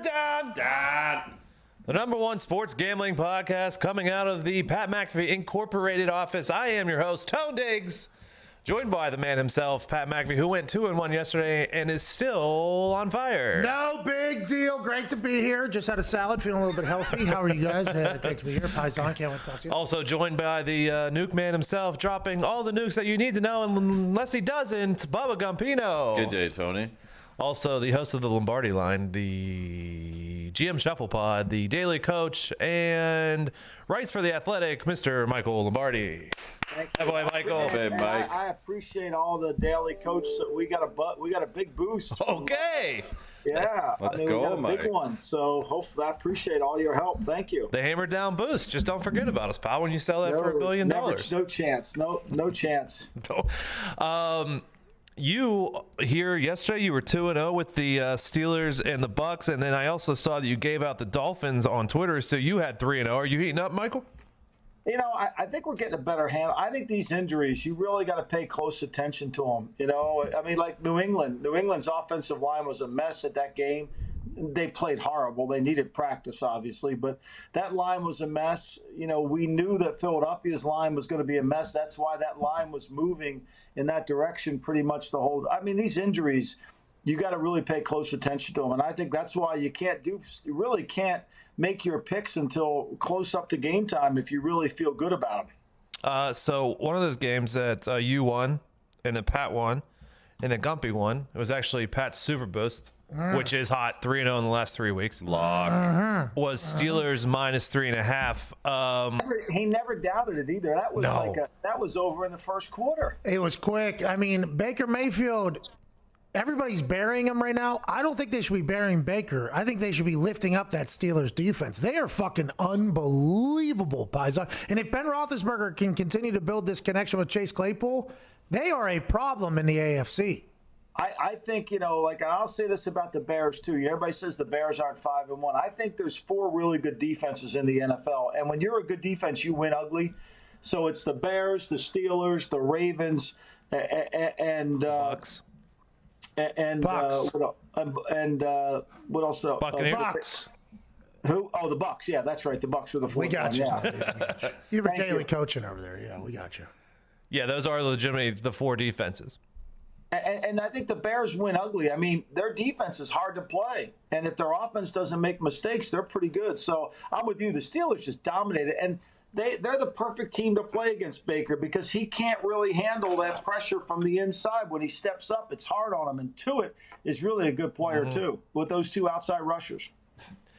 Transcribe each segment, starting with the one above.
Dahn. The number one sports gambling podcast coming out of the Pat McAfee Incorporated office. I am your host, Tone Diggs, joined by the man himself, Pat McAfee, who went 2-1 yesterday and is still on fire. No big deal. Great to be here. Just had a salad, feeling a little bit healthy. How are you guys? Great to be here. Paisan, can't wait to talk to you. Also joined by the nuke man himself, dropping all the nukes that you need to know, unless he doesn't, Bubba Gumpino. Good day, Tony. Also, the host of the Lombardi line, the GM Shuffle Pod, the Daily Coach, and writes for The Athletic, Mr. Michael Lombardi. Thank Hey, you. boy, Michael. Hey, Mike. I appreciate all the Daily Coach. We got a big boost. Okay. Yeah. Let's we go, got a Mike. big one. So hopefully, I appreciate all your help. Thank you. The Hammer Dahn boost. Just don't forget about us, pal, when you sell that for $1 billion. No chance. No chance. You here yesterday, you were 2-0 with the Steelers and the Bucks, and then I also saw that you gave out the Dolphins on Twitter, so you had 3-0. Are you heating up, Michael? You know, I think we're getting a better handle. I think these injuries, you really got to pay close attention to them. You know, I mean, like New England's offensive line was a mess at that game. They played horrible. They needed practice, obviously, but that line was a mess. You know, we knew that Philadelphia's line was going to be a mess. That's why that line was moving in that direction pretty much the whole. I mean, these injuries, you got to really pay close attention to them, and I think that's why you really can't make your picks until close up to game time if you really feel good about them. So one of those games that you won, and then Pat won, and then Gumpy won. It was actually Pat's Super Boost, which is hot, 3-0 in the last 3 weeks. Lock. Was Steelers minus 3.5. He never doubted it either. That was that was over in the first quarter. It was quick. I mean, Baker Mayfield, everybody's burying him right now. I don't think they should be burying Baker. I think they should be lifting up that Steelers defense. They are fucking unbelievable, Paisan. And if Ben Roethlisberger can continue to build this connection with Chase Claypool, they are a problem in the AFC. I think, you know, like I'll say this about the Bears too. Everybody says the Bears aren't 5-1. I think there's 4 really good defenses in the NFL. And when you're a good defense, you win ugly. So it's the Bears, the Steelers, the Ravens, and Bucks. And Bucks. What else? Buccaneers. Bucks. Who? Oh, the Bucks. Yeah, that's right. The Bucks were the 4th We got you. one. Yeah. Yeah, we got you. You were Thank daily you. coaching over there. Yeah, we got you. Yeah, those are legitimately the 4 defenses. And I think the Bears win ugly. I mean, their defense is hard to play. And if their offense doesn't make mistakes, they're pretty good. So I'm with you. The Steelers just dominated. And they're the perfect team to play against Baker because he can't really handle that pressure from the inside. When he steps up, it's hard on him. And Tuitt is really a good player, too, with those 2 outside rushers.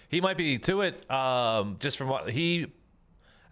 He might be to it just from what he –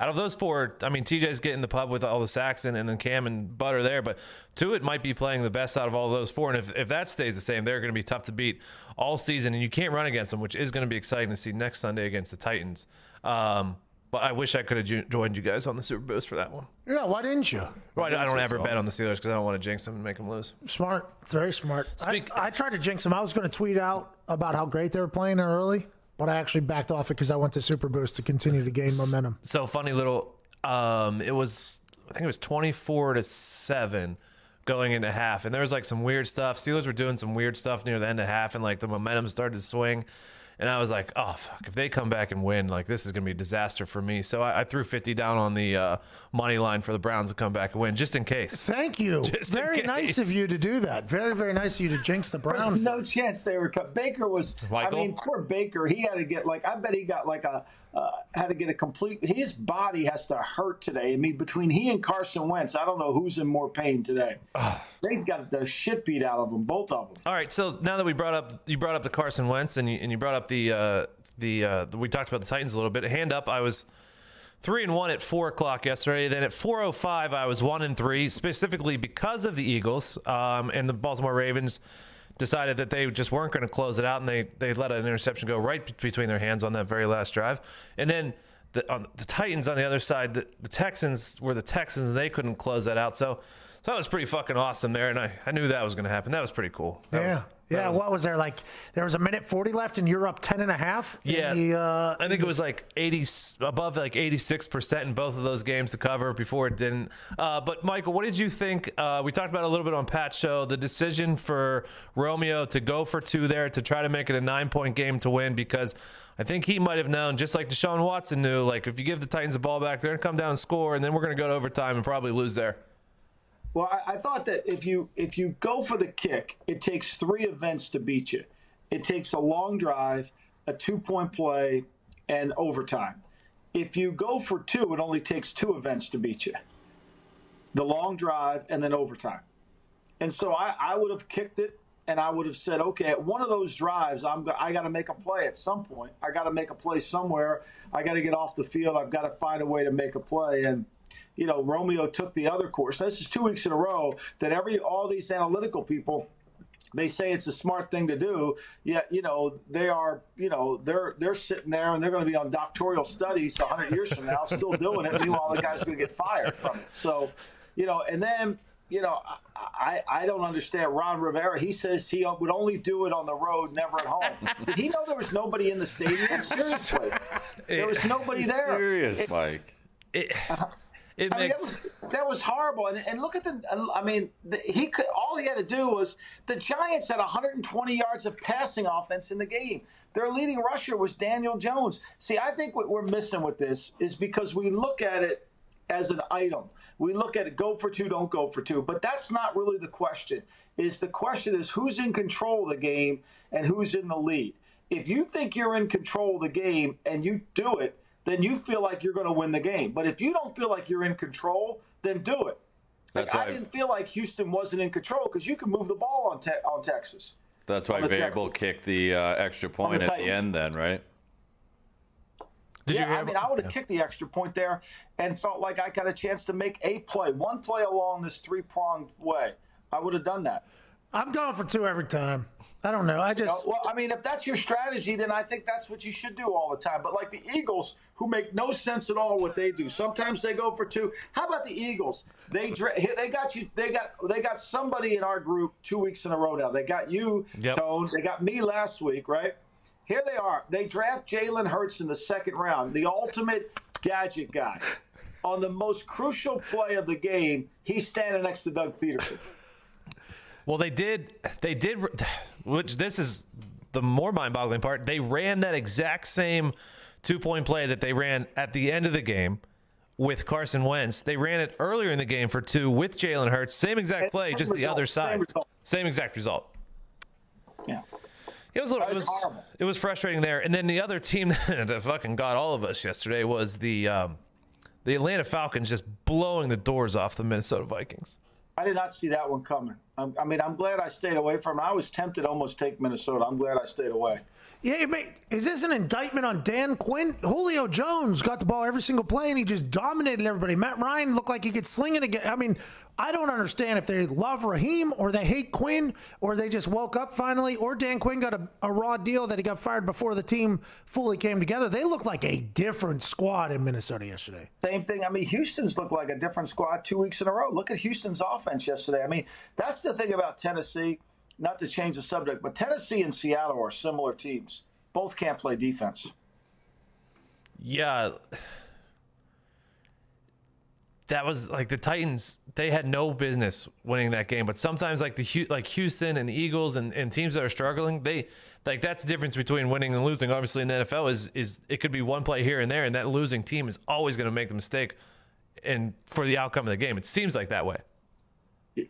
out of those 4, I mean, TJ's getting the pub with all the sacks and then Cam and Butter there, but Tuitt might be playing the best out of all those 4. And if that stays the same, they're going to be tough to beat all season. And you can't run against them, which is going to be exciting to see next Sunday against the Titans. But I wish I could have joined you guys on the Super Boost for that one. Yeah, why didn't you? Well, I don't ever bet on the Steelers because I don't want to jinx them and make them lose. Smart. It's very smart. Speak- I tried to jinx them. I was going to tweet out about how great they were playing there early, but I actually backed off it because I went to Super Boost to continue to gain momentum. So funny little it was, I think it was 24-7 going into half, and there was like some weird stuff. Steelers were doing some weird stuff near the end of half, and like the momentum started to swing. And I was like, oh, fuck, if they come back and win, like this is going to be a disaster for me. So I threw 50 down on the money line for the Browns to come back and win, just in case. Thank you. Just in Very case. nice of you to do that. Very, very nice of you to jinx the Browns. There's no chance they were cut. Baker was. Michael? I mean, poor Baker. He had to get I bet he got had to get a complete. His body has to hurt today. I mean, between he and Carson Wentz, I don't know who's in more pain today. They've got the shit beat out of them, both of them. All right, so now that you brought up the Carson Wentz and you brought up the we talked about the Titans a little bit. Hand up, I was 3-1 at 4:00 yesterday. Then at 4:05, I was 1-3, specifically because of the Eagles and the Baltimore Ravens decided that they just weren't going to close it out, and they let an interception go right between their hands on that very last drive. And then the Titans on the other side, the Texans were the Texans, and they couldn't close that out. So So that was pretty fucking awesome there, and I knew that was going to happen. That was pretty cool. That was, what was there? Like, there was a minute 40 left, and you're up 10.5? Yeah. I think it was like 80, above like 86% in both of those games to cover before it didn't. But, Michael, what did you think? We talked about it a little bit on Pat's show, the decision for Romeo to go for 2 there to try to make it a 9-point game to win, because I think he might have known, just like Deshaun Watson knew, like, if you give the Titans the ball back, they're going to come down and score, and then we're going to go to overtime and probably lose there. Well, I thought that if you go for the kick, it takes 3 events to beat you. It takes a long drive, a 2-point play, and overtime. If you go for 2, it only takes 2 events to beat you. The long drive and then overtime. And so I would have kicked it, and I would have said, okay, at one of those drives, I got to make a play at some point. I got to make a play somewhere. I got to get off the field. I've got to find a way to make a play. And Romeo took the other course. This is 2 weeks in a row that all these analytical people, they say it's a smart thing to do. Yet, they are, they're sitting there and they're going to be on doctoral studies 100 years from now, still doing it. Meanwhile, the guy's going to get fired from it. So, and then, I don't understand Ron Rivera. He says he would only do it on the road, never at home. Did he know there was nobody in the stadium? Seriously, there was nobody there. Serious, Mike. That was horrible. And look at all he had to do was, the Giants had 120 yards of passing offense in the game. Their leading rusher was Daniel Jones. See, I think what we're missing with this is because we look at it as an item. We look at it, go for 2, don't go for 2. But that's not really the question. The question is who's in control of the game and who's in the lead. If you think you're in control of the game and you do it, then you feel like you're going to win the game. But if you don't feel like you're in control, then do it. I didn't feel like Houston wasn't in control because you can move the ball on Texas. That's why Vrabel kicked the extra point at the end then, right? I would have kicked the extra point there and felt like I got a chance to make a play, one play along this 3-pronged way. I would have done that. I'm going for 2 every time. I don't know. If that's your strategy, then I think that's what you should do all the time. But like the Eagles, who make no sense at all what they do. Sometimes they go for 2. How about the Eagles? They got somebody in our group 2 weeks in a row now. They got you, Tone. They got me last week, right? Here they are. They draft Jalen Hurts in the 2nd round, the ultimate gadget guy. On the most crucial play of the game, he's standing next to Doug Peterson. Well, they did, which this is the more mind-boggling part. They ran that exact same 2-point play that they ran at the end of the game with Carson Wentz. They ran it earlier in the game for 2 with Jalen Hurts. Same exact play, just the other side. Same exact result. Yeah. It was frustrating there. And then the other team that fucking got all of us yesterday was the Atlanta Falcons just blowing the doors off the Minnesota Vikings. I did not see that one coming. I'm glad I stayed away from it. I was tempted to almost take Minnesota. I'm glad I stayed away. Yeah, is this an indictment on Dan Quinn? Julio Jones got the ball every single play, and he just dominated everybody. Matt Ryan looked like he could sling it again. I don't understand if they love Raheem or they hate Quinn or they just woke up finally, or Dan Quinn got a raw deal that he got fired before the team fully came together. They look like a different squad in Minnesota yesterday. Same thing. Houston's looked like a different squad 2 weeks in a row. Look at Houston's offense yesterday. That's the thing about Tennessee. Not to change the subject, but Tennessee and Seattle are similar teams. Both can't play defense. Yeah. That was like the Titans. They had no business winning that game. But sometimes like Houston and the Eagles and teams that are struggling, that's the difference between winning and losing. Obviously in the NFL is it could be one play here and there, and that losing team is always going to make the mistake and for the outcome of the game. It seems like that way.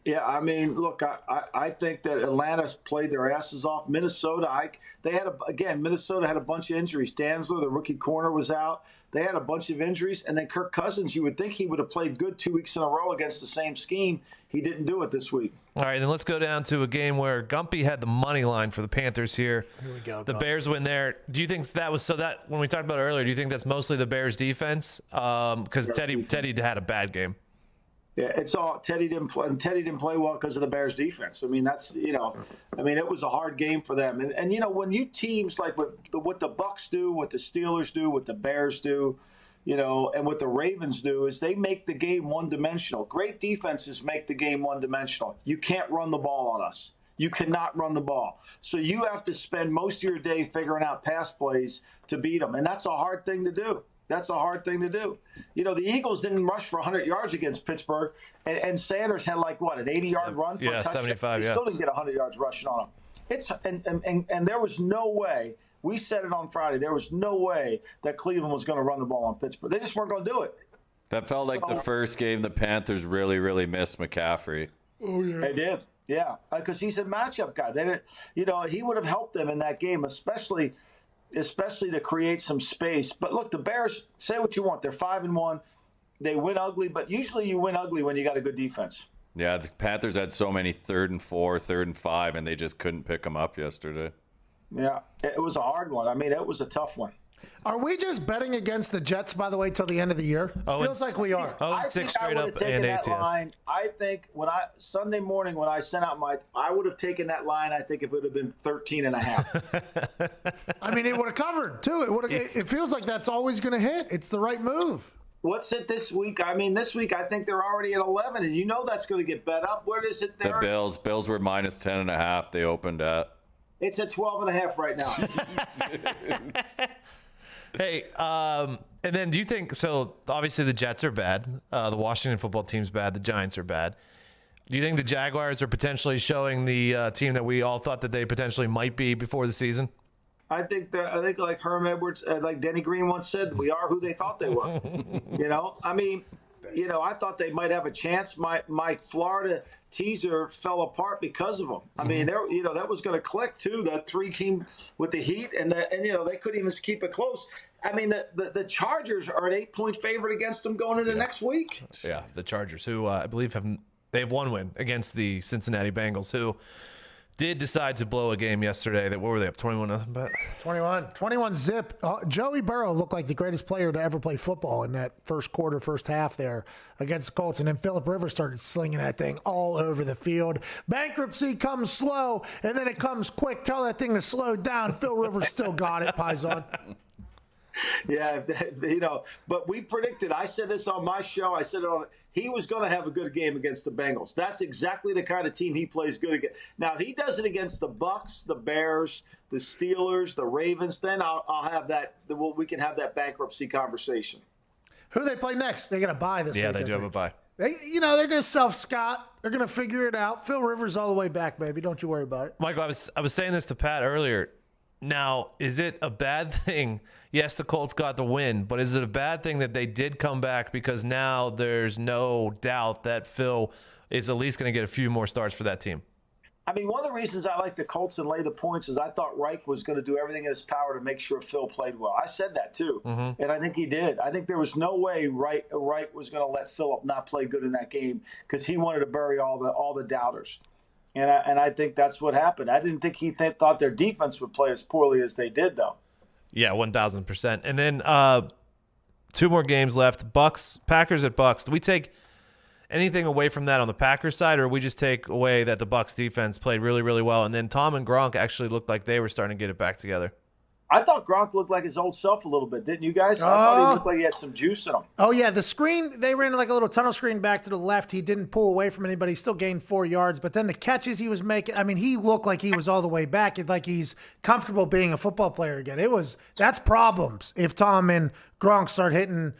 Yeah, look, I think that Atlanta's played their asses off. Minnesota, Minnesota had a bunch of injuries. Danzler, the rookie corner, was out. They had a bunch of injuries. And then Kirk Cousins, you would think he would have played good 2 weeks in a row against the same scheme. He didn't do it this week. All right, then let's go down to a game where Gumpy had the money line for the Panthers here. Here we go. The Bears win there. Do you think that was that when we talked about it earlier, do you think that's mostly the Bears defense? Because Teddy had a bad game. Yeah, it's all Teddy didn't play well because of the Bears defense. It was a hard game for them. And when you teams like what the Bucks do, what the Steelers do, what the Bears do, And what the Ravens do is they make the game one-dimensional. Great defenses make the game one-dimensional. You can't run the ball on us. You cannot run the ball. So you have to spend most of your day figuring out pass plays to beat them, and that's a hard thing to do. The Eagles didn't rush for 100 yards against Pittsburgh, and Sanders had an 80-yard run for a touchdown. 75, He still didn't get 100 yards rushing on him. And there was no way. We said it on Friday. There was no way that Cleveland was going to run the ball on Pittsburgh. They just weren't going to do it. That felt like the first game the Panthers really, really missed McAfee. Oh, yeah. They did. Yeah, because he's a matchup guy. They didn't, he would have helped them in that game, especially to create some space. But look, the Bears, say what you want. They're 5-1. They win ugly, but usually you win ugly when you got a good defense. Yeah, the Panthers had so many 3rd and 4, 3rd and 5, and they just couldn't pick them up yesterday. Yeah, it was a hard one. I mean, it was a tough one. Are we just betting against the Jets, by the way, till the end of the year? Feels like we are. Oh, I 6 think straight I up would have taken and that ATS. line. I think Sunday morning when I sent out I would have taken that line. I think it would have been 13.5. I mean, it would have covered too. It feels like that's always going to hit. It's the right move. What's it this week? I mean, this week I think they're already at 11, and that's going to get bet up. What is it there? The Bills were minus 10.5. They opened at. It's at 12.5 right now. Hey, and then do you think so? Obviously, the Jets are bad. The Washington football team's bad. The Giants are bad. Do you think the Jaguars are potentially showing the team that we all thought that they potentially might be before the season? I think like Herm Edwards, like Denny Green once said, we are who they thought they were. I mean, I thought they might have a chance. My Florida teaser fell apart because of them. I mean, that was going to click too. That 3 came with the Heat, and they couldn't even keep it close. I mean, the Chargers are an 8-point favorite against them going into next week. Yeah, the Chargers, who I believe have one win against the Cincinnati Bengals, who did decide to blow a game yesterday. What were they up 21-0? But 21 zip. Joey Burrow looked like the greatest player to ever play football in that first half there against the Colts. And then Phillip Rivers started slinging that thing all over the field. Bankruptcy comes slow, and then it comes quick. Tell that thing to slow down. Phil Rivers still got it, Paisan. Yeah, but we predicted. I said this on my show. I said he was going to have a good game against the Bengals. That's exactly the kind of team he plays good against. Now, if he does it against the Bucks, the Bears, the Steelers, the Ravens, then I'll have that. We can have that bankruptcy conversation. Who do they play next? They're going to buy this week. yeah, they do have a bye. They're going to self-Scott. They're going to figure it out. Phil Rivers all the way back, baby. Don't you worry about it. Michael, I was saying this to Pat earlier. Now, is it a bad thing? Yes, the Colts got the win, but is it a bad thing that they did come back because now there's no doubt that Phil is at least going to get a few more starts for that team? I mean, one of the reasons I like the Colts and lay the points is I thought Reich was going to do everything in his power to make sure Phil played well. I said that too, and I think he did. I think there was no way Reich was going to let Phillip not play good in that game because he wanted to bury all the doubters. And I think that's what happened. I didn't think he thought their defense would play as poorly as they did, though. Yeah, 1,000%. And then 2 more games left. Packers at Bucks. Do we take anything away from that on the Packers side, or we just take away that the Bucks defense played really, really well, and then Tom and Gronk actually looked like they were starting to get it back together? I thought Gronk looked like his old self a little bit, didn't you guys? I thought he looked like he had some juice in him. Oh, yeah. The screen, they ran like a little tunnel screen back to the left. He didn't pull away from anybody. He still gained 4 yards. But then the catches he was making, I mean, he looked like he was all the way back. It's like he's comfortable being a football player again. That's problems if Tom and Gronk start hitting,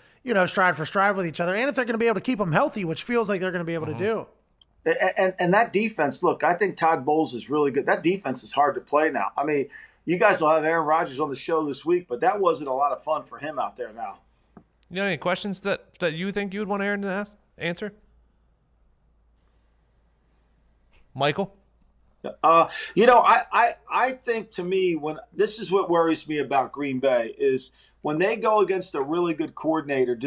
stride for stride with each other. And if they're going to be able to keep them healthy, which feels like they're going to be able to do. And that defense, look, I think Todd Bowles is really good. That defense is hard to play now. I mean, you guys will have Aaron Rodgers on the show this week, but that wasn't a lot of fun for him out there now. You got any questions that you think you would want Aaron to answer? Michael? I think to me, this is what worries me about Green Bay is when they go against a really good coordinator,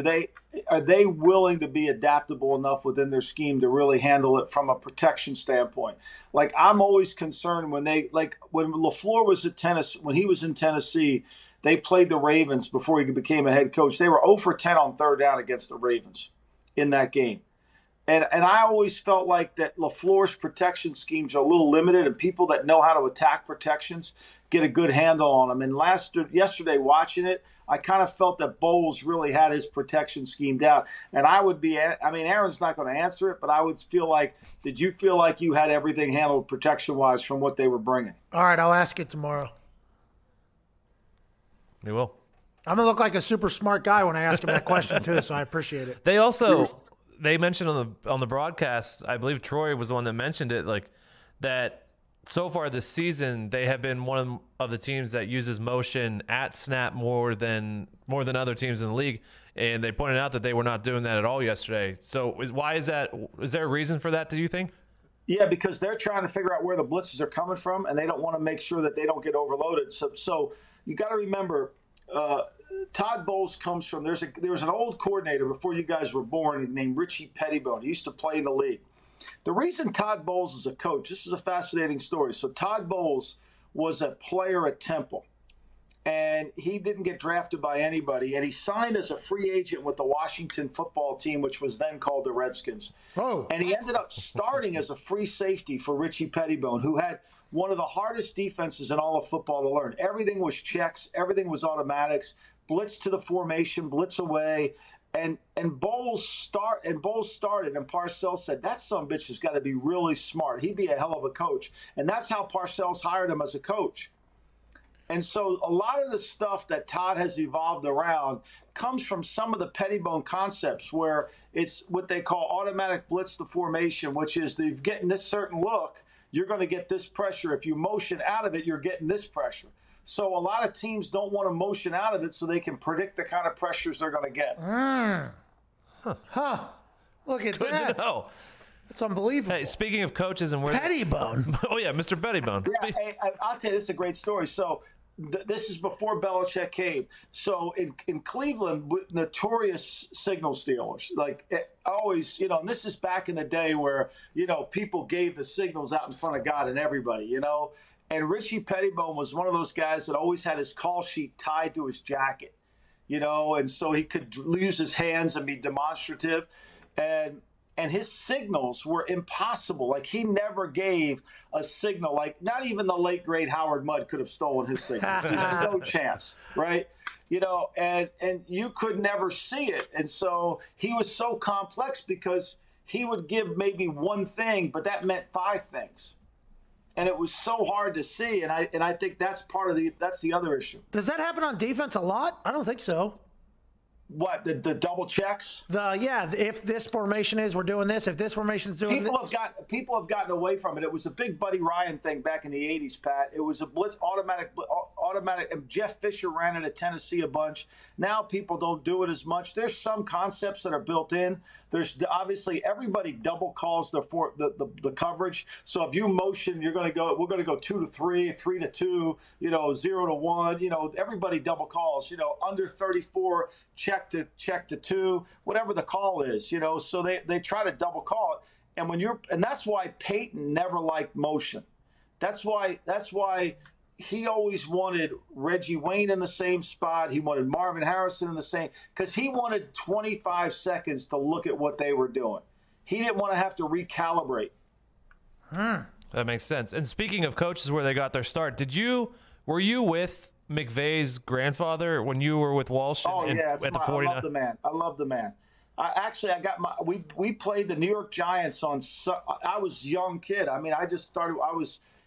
are they willing to be adaptable enough within their scheme to really handle it from a protection standpoint? Like I'm always concerned when LaFleur was at Tennessee, when he was in Tennessee, they played the Ravens before he became a head coach. They were 0 for 10 on 3rd down against the Ravens in that game. And I always felt like that LaFleur's protection schemes are a little limited, and people that know how to attack protections get a good handle on them. And yesterday watching it, I kind of felt that Bowles really had his protection scheme down. And Aaron's not going to answer it, but I would feel like, did you feel like you had everything handled protection-wise from what they were bringing? All right, I'll ask it tomorrow. You will. I'm going to look like a super smart guy when I ask him that question, too, so I appreciate it. They mentioned on the broadcast, I believe Troy was the one that mentioned it, like that so far this season they have been one of the teams that uses motion at snap more than other teams in the league, and they pointed out that they were not doing that at all yesterday. So why is that? Is there a reason for that, do you think? Yeah, because they're trying to figure out where the blitzes are coming from, and they don't want to make sure that they don't get overloaded. So you got to remember, Todd Bowles comes from, there was an old coordinator before you guys were born named Richie Pettibone. He used to play in the league. The reason Todd Bowles is a coach, this is a fascinating story. So Todd Bowles was a player at Temple, and he didn't get drafted by anybody, and he signed as a free agent with the Washington football team, which was then called the Redskins. Oh. And he ended up starting as a free safety for Richie Pettibone, who had one of the hardest defenses in all of football to learn. Everything was checks, everything was automatics, blitz to the formation, blitz away, and Bowles started, and Parcells said, that son of a bitch has got to be really smart. He'd be a hell of a coach. And that's how Parcells hired him as a coach. And so a lot of the stuff that Todd has evolved around comes from some of the Pettibone concepts, where it's what they call automatic blitz to formation, which is they're getting this certain look, you're going to get this pressure. If you motion out of it, you're getting this pressure. So a lot of teams don't want to motion out of it so they can predict the kind of pressures they're going to get. Look at Good that. to know. That's unbelievable. Hey, speaking of coaches and where Pettibone. Oh yeah, Mr. Pettibone. Yeah, hey, I'll tell you, this is a great story. So this is before Belichick came. So in Cleveland, notorious signal stealers. Like always, and this is back in the day where, people gave the signals out in front of God and everybody, And Richie Pettibone was one of those guys that always had his call sheet tied to his jacket, and so he could use his hands and be demonstrative. And his signals were impossible. Like, he never gave a signal. Like, not even the late, great Howard Mudd could have stolen his signals. There's no chance, right? And you could never see it. And so he was so complex because he would give maybe one thing, but that meant five things. And it was so hard to see. And I think that's that's the other issue. Does that happen on defense a lot? I don't think so. What, the double checks? If this formation is, we're doing this. If this formation is doing People have gotten away from it. It was a big Buddy Ryan thing back in the 80s, Pat. It was a blitz, automatic. And Jeff Fisher ran it at Tennessee a bunch. Now people don't do it as much. There's some concepts that are built in. There's obviously everybody double calls the coverage. So if you motion, we're going to go 2 to 3, 3 to 2, 0 to 1. Everybody double calls. Under 34, check to 2, whatever the call is. So they try to double call it. And that's why Peyton never liked motion. That's why he always wanted Reggie Wayne in the same spot. He wanted Marvin Harrison in the same, because he wanted 25 seconds to look at what they were doing. He didn't want to have to recalibrate. That makes sense. And speaking of coaches where they got their start, were you with McVay's grandfather when you were with Walsh at the 49? I love the man. We played the New York Giants I was a young kid. I just started.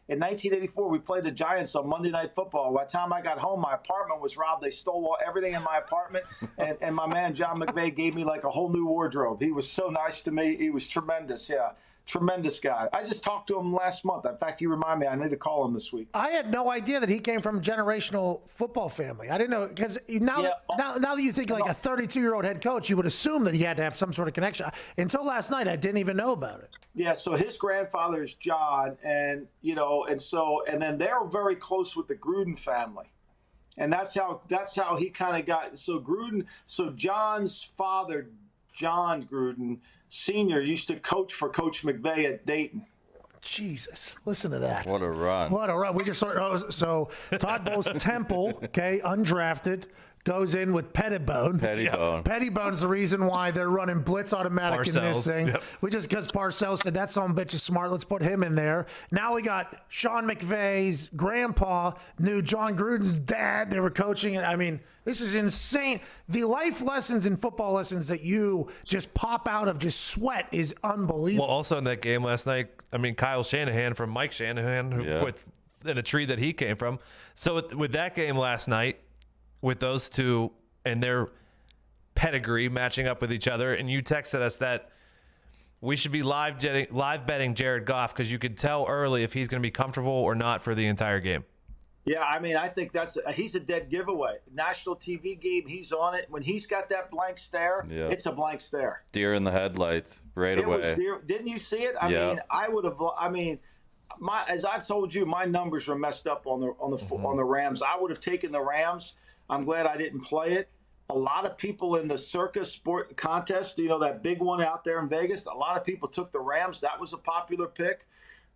In 1984, we played the Giants on Monday Night Football. By the time I got home, my apartment was robbed. They stole everything in my apartment, and my man John McVay gave me like a whole new wardrobe. He was so nice to me. He was tremendous. Yeah, tremendous guy. I just talked to him last month. In fact, you remind me, I need to call him this week. I had no idea that he came from a generational football family. I didn't know, because now that you think like a 32-year-old head coach, you would assume that he had to have some sort of connection. Until last night, I didn't even know about it. Yeah, so his grandfather is John, and then they're very close with the Gruden family, and that's how he kind of got. So John's father, John Gruden Sr., used to coach for Coach McVay at Dayton. Jesus, listen to that. What a run. We just saw, so Todd Bowles, Temple, okay, undrafted, goes in with Pettibone. Pettibone's the reason why they're running blitz automatic in this thing. Yep. We just because Parcells said that son of a bitch is smart. Let's put him in there. Now we got Sean McVay's grandpa knew John Gruden's dad. They were coaching it. I mean, this is insane. The life lessons and football lessons that you just pop out of just sweat is unbelievable. Well, also in that game last night, I mean, Kyle Shanahan from Mike Shanahan, who put in a tree that he came from. So with that game last night, with those two and their pedigree matching up with each other, and you texted us that we should be live betting Jared Goff because you could tell early if he's going to be comfortable or not for the entire game. Yeah, I mean, I think he's a dead giveaway. National TV game, he's on it. When he's got that blank stare, it's a blank stare. Deer in the headlights right away. Didn't you see it? I mean, I would have. I mean, as I've told you, my numbers were messed up on the Rams. I would have taken the Rams. I'm glad I didn't play it. A lot of people in the Circus Sport Contest, that big one out there in Vegas, a lot of people took the Rams. That was a popular pick,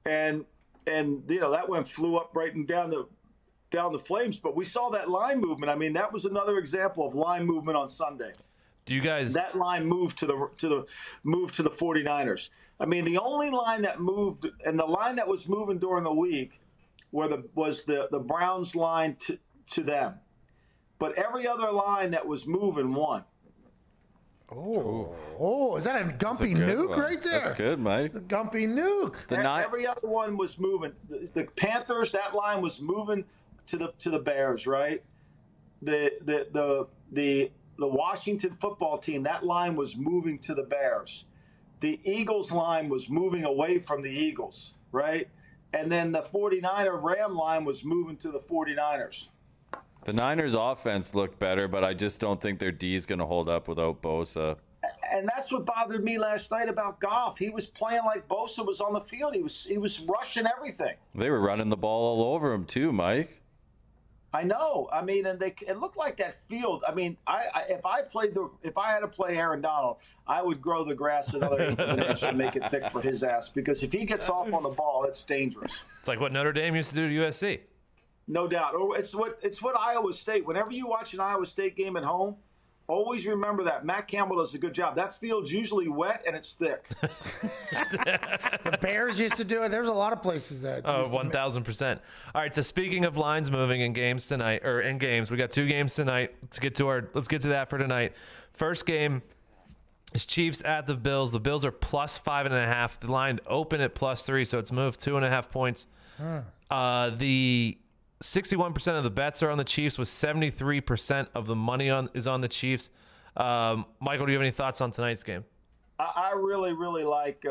and that flew up right and down the flames. But we saw that line movement. I mean, that was another example of line movement on Sunday. Do you guys? That line moved to the 49ers. I mean, the only line that moved, and the line that was moving during the week, was the Browns line to them. But every other line that was moving won. Oh, is that a Gumpy nuke right there? That's good, Mike. It's a Gumpy nuke. Every other one was moving. The Panthers, that line was moving to the Bears, right? The Washington football team, that line was moving to the Bears. The Eagles line was moving away from the Eagles, right? And then the 49er Ram line was moving to the 49ers. The Niners' offense looked better, but I just don't think their D is going to hold up without Bosa. And that's what bothered me last night about Goff. He was playing like Bosa was on the field. He was rushing everything. They were running the ball all over him too, Mike. I know. I mean, and it looked like that field. I mean, if I had to play Aaron Donald, I would grow the grass another 8 inches and make it thick for his ass, because if he gets off on the ball, it's dangerous. It's like what Notre Dame used to do to USC. No doubt. It's what Iowa State. Whenever you watch an Iowa State game at home, always remember that Matt Campbell does a good job. That field's usually wet and it's thick. The Bears used to do it. There's a lot of places that. Oh, 1,000%. All right. So speaking of lines moving in games tonight, or in games, we got 2 games tonight. Let's get to that for tonight. First game is Chiefs at the Bills. The Bills are plus 5.5. The line open at plus 3, so it's moved 2.5 points. The 61% of the bets are on the Chiefs, with 73% of the money is on the Chiefs. Michael, do you have any thoughts on tonight's game? I really, really like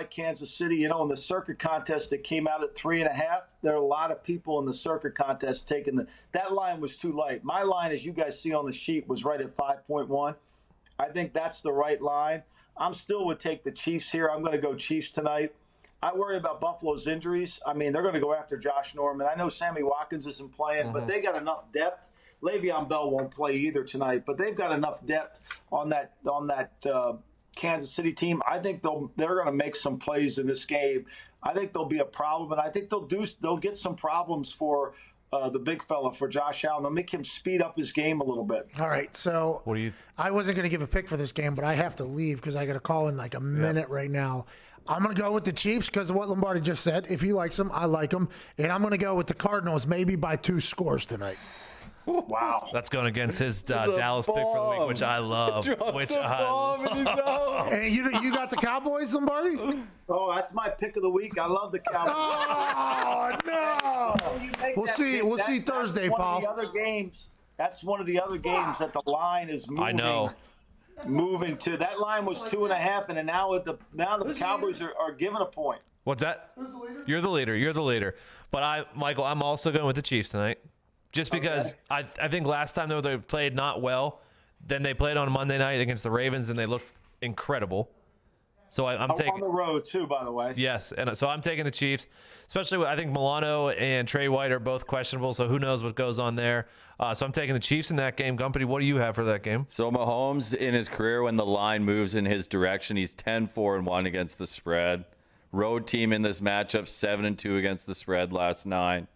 Kansas City. In the circuit contest that came out at 3.5, there are a lot of people in the circuit contest taking that line was too light. My line, as you guys see on the sheet, was right at 5.1. I think that's the right line. I'm still would take the Chiefs here. I'm going to go Chiefs tonight. I worry about Buffalo's injuries. I mean, they're going to go after Josh Norman. I know Sammy Watkins isn't playing, but they got enough depth. Le'Veon Bell won't play either tonight, but they've got enough depth on that Kansas City team. I think they're going to make some plays in this game. I think there'll be a problem, and I think they'll get some problems for the big fella, for Josh Allen. They'll make him speed up his game a little bit. All right, so I wasn't going to give a pick for this game, but I have to leave because I got to call in like a minute right now. I'm going to go with the Chiefs because of what Lombardi just said. If he likes them, I like them. And I'm going to go with the Cardinals, maybe by 2 scores tonight. Wow. That's going against his Dallas pick for the week, which I love. And you got the Cowboys, Lombardi? Oh, that's my pick of the week. I love the Cowboys. Oh, no. We'll see Thursday, Paul. That's one of the other games that the line is moving. I know. Moving to that line was 2.5, and now the Cowboys are giving a point. What's that? Who's the leader? You're the leader. But Michael, I'm also going with the Chiefs tonight, just because I think last time they played not well. Then they played on Monday night against the Ravens, and they looked incredible. So I'm taking on the road too, by the way. Yes, and so I'm taking the Chiefs, especially I think Milano and Trey White are both questionable, so who knows what goes on there. So I'm taking the Chiefs in that game. Gumpy, what do you have for that game? So Mahomes, in his career, when the line moves in his direction, he's 10-4-1 against the spread. Road team in this matchup, 7-2 against the spread last 9.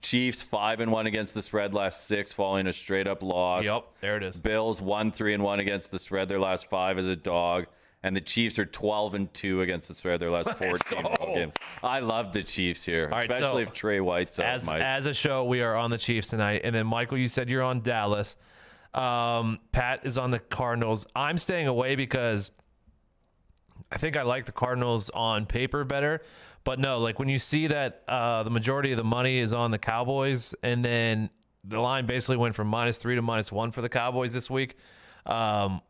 Chiefs 5-1 against the spread last 6, following a straight up loss. Yep, there it is. Bills 1-3-1 against the spread their last 5 as a dog. And the Chiefs are 12-2 against the spread their last 14 road games. I love the Chiefs here, right, especially so if Trey White's out, Mike. As a show, we are on the Chiefs tonight. And then, Michael, you said you're on Dallas. Pat is on the Cardinals. I'm staying away because I think I like the Cardinals on paper better. But no, like when you see that the majority of the money is on the Cowboys, and then the line basically went from -3 to -1 for the Cowboys this week.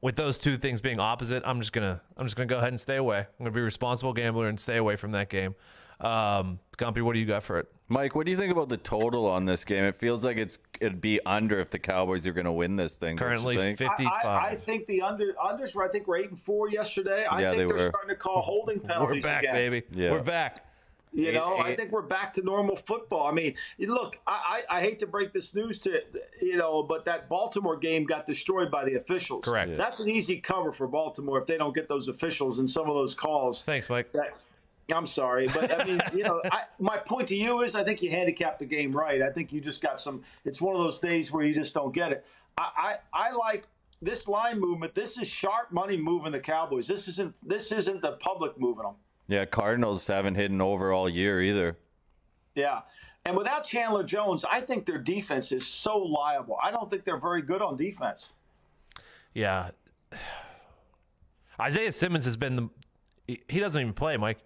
With those two things being opposite, I'm just gonna go ahead and stay away. I'm gonna be a responsible gambler and stay away from that game. Gumpy, what do you got for it? Mike, what do you think about the total on this game? It feels like it'd be under if the Cowboys are going to win this thing. Currently don't you think? 55. 55. I think the unders were, I think, were 8-4 yesterday. I think they're starting to call holding penalties We're back, again. baby. Yeah. We're back. You know, I think we're back to normal football. I mean, look, I hate to break this news to but that Baltimore game got destroyed by the officials. Correct. That's an easy cover for Baltimore if they don't get those officials and some of those calls. Thanks, Mike. I'm sorry, but I mean, my point to you is I think you handicapped the game right. I think you just got some. It's one of those days where you just don't get it. I like this line movement. This is sharp money moving the Cowboys. This isn't the public moving them. Yeah, Cardinals haven't hit an over all year either. Yeah. And without Chandler Jones, I think their defense is so liable. I don't think they're very good on defense. Yeah. Isaiah Simmons has been he doesn't even play, Mike.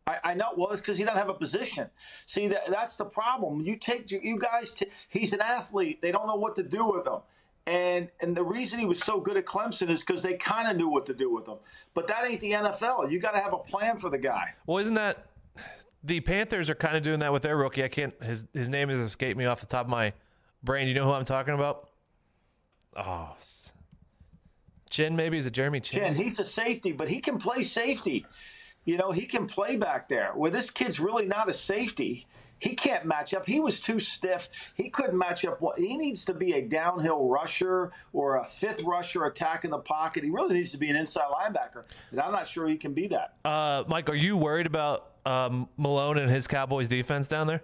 I know. Well, it's because he doesn't have a position. See, that's the problem. You guys. He's an athlete. They don't know what to do with him. And the reason he was so good at Clemson is because they kind of knew what to do with him. But that ain't the NFL. You got to have a plan for the guy. Well, isn't that the Panthers are kind of doing that with their rookie? I can't. His name has escaped me off the top of my brain. You know who I'm talking about? Oh, Chin. Maybe is it Jeremy Chin? Chin. He's a safety, but he can play safety. He can play back there. Where this kid's really not a safety. He can't match up. He was too stiff. He couldn't match up. He needs to be a downhill rusher or a fifth rusher attacking the pocket. He really needs to be an inside linebacker, and I'm not sure he can be that. Mike, are you worried about Malone and his Cowboys defense down there?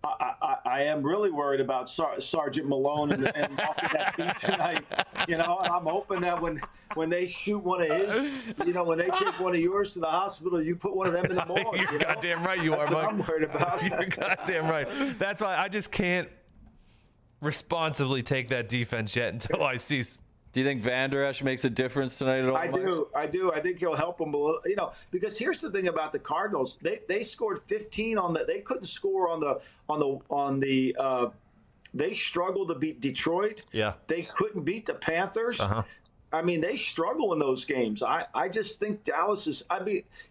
I am really worried about Sergeant Malone and walking that beat tonight. And I'm hoping that when they shoot one of his, when they take one of yours to the hospital, you put one of them in the morgue. You're goddamn right you That's are, what Mike. I'm worried about. You're goddamn right. That's why I just can't responsibly take that defense yet until I see. Do you think Van Der Esch makes a difference tonight at all? I do. I think he'll help them a little. Because here's the thing about the Cardinals: they scored 15 on the. They couldn't score on the. They struggled to beat Detroit. Yeah. They couldn't beat the Panthers. Uh-huh. I mean, they struggle in those games. I just think Dallas is.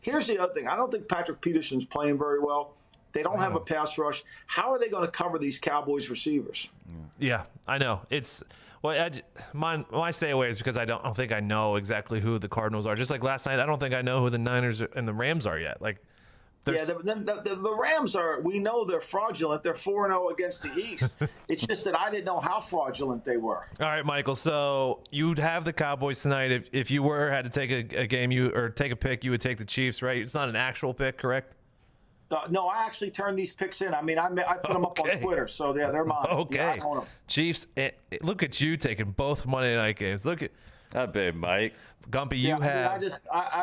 Here's the other thing. I don't think Patrick Peterson's playing very well. They don't have a pass rush. How are they going to cover these Cowboys receivers? Yeah, I know. It's why I stay away is because I don't think I know exactly who the Cardinals are. Just like last night, I don't think I know who the Niners and the Rams are yet. Like, the Rams are. We know they're fraudulent. They're 4-0 against the East. It's just that I didn't know how fraudulent they were. All right, Michael. So you'd have the Cowboys tonight if you had to take a game take a pick, you would take the Chiefs, right? It's not an actual pick, correct? No, I actually turned these picks in. I mean, I put them up on Twitter, so yeah, they're mine. Okay. Yeah, I own them. Chiefs, look at you taking both Monday night games. Look at that big Mike. Gumpy. You have.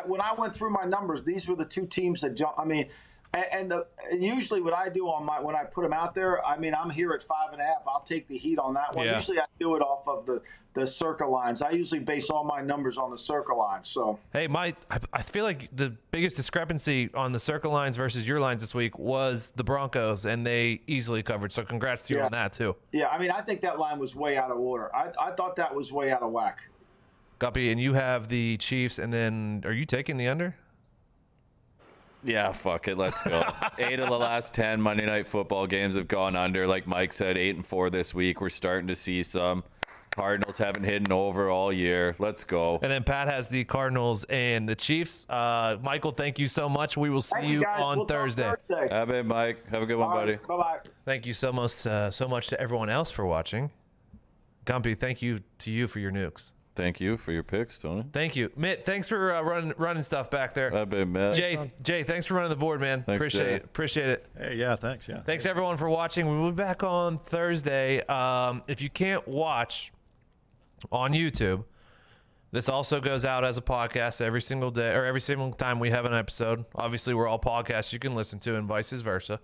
When I went through my numbers, these were the two teams that jumped. I mean, and usually what I do when I put them out there, I mean, I'm here at 5.5. I'll take the heat on that one. Yeah. Usually I do it off of the circle lines. I usually base all my numbers on the circle lines. So hey, I feel like the biggest discrepancy on the circle lines versus your lines this week was the Broncos, and they easily covered. So congrats to you on that too. Yeah, I mean, I think that line was way out of order. I thought that was way out of whack. Guppy, and you have the Chiefs, and then are you taking the under? Yeah, fuck it. Let's go. 8 of the last 10 Monday Night Football games have gone under. Like Mike said, 8-4 this week. We're starting to see some. Cardinals haven't hit an over all year. Let's go. And then Pat has the Cardinals and the Chiefs. Michael, thank you so much. We will see you on Thursday. Have it, Mike. Have a good one, buddy. Bye-bye. Thank you so much to everyone else for watching. Gumpy, thank you to you for your nukes. Thank you for your picks, Tony. Thank you, Mitt. Thanks for running stuff back there. I bet, Matt. Jay, thanks for running the board, man. Thanks, Jay. Appreciate it. Hey, yeah, thanks. Yeah. Thanks everyone for watching. We'll be back on Thursday. If you can't watch on YouTube, this also goes out as a podcast every single day, or every single time we have an episode. Obviously, we're all podcasts you can listen to, and vice versa.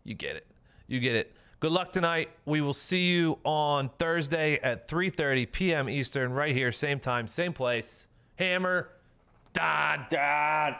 You get it. Good luck tonight. We will see you on Thursday at 3:30 p.m. Eastern, right here, same time, same place. Hammer Dahn.